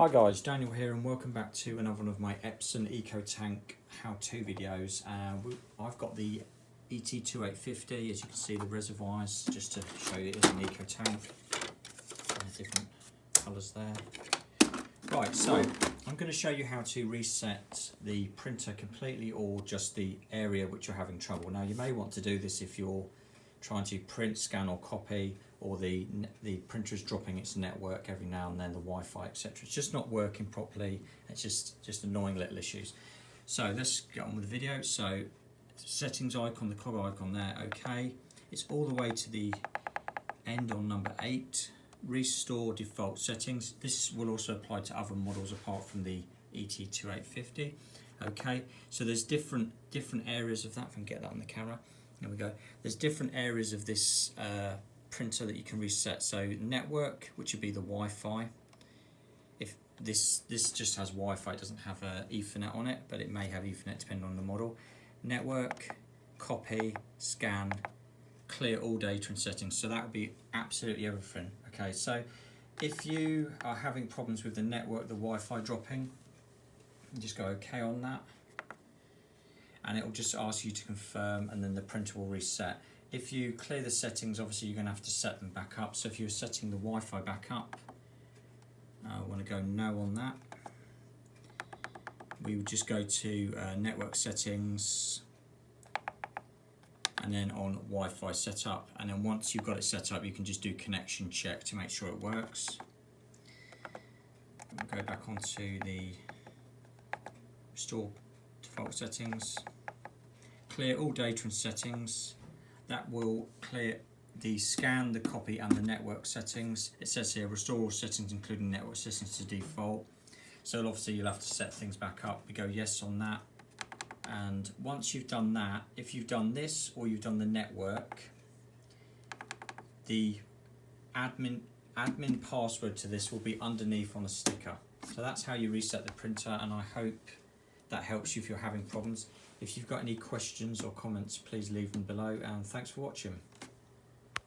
Hi guys, Daniel here and welcome back to another one of my EPSON EcoTank how-to videos. I've got the ET2850, as you can see the reservoirs, just to show you it is an EcoTank. Different colours there. Right, so I'm going to show you how to reset the printer completely or just the area which you're having trouble. Now you may want to do this if you're trying to print, scan or copy, or the printer is dropping its network every now and then, the Wi-Fi, etc. It's just not working properly. It's just annoying little issues. So let's get on with the video. So settings icon, the cog icon there, okay. It's all the way to the end on number 8. Restore default settings. This will also apply to other models apart from the ET2850. Okay, so there's different areas of that. If I can get that on the camera. There we go. There's different areas of this printer that you can reset. So network, which would be the Wi-Fi. If this just has Wi-Fi, it doesn't have Ethernet on it, but it may have Ethernet depending on the model. Network, copy, scan, clear all data and settings. So that would be absolutely everything. Okay, so if you are having problems with the network, the Wi-Fi dropping, just go OK on that. And it will just ask you to confirm, and then the printer will reset. If you clear the settings, obviously you're going to have to set them back up. So if you're setting the Wi-Fi back up, I want to go no on that. We would just go to network settings, and then on Wi-Fi setup. And then once you've got it set up, you can just do connection check to make sure it works. We'll go back onto the restore default settings, clear all data and settings. That will clear the scan, the copy and the network settings. It says here restore all settings including network settings to default. So obviously you'll have to set things back up. We go yes on that. And once you've done that, if you've done this or you've done the network, the admin password to this will be underneath on a sticker. So that's how you reset the printer, and I hope that helps you if you're having problems. If you've got any questions or comments, please leave them below, and thanks for watching.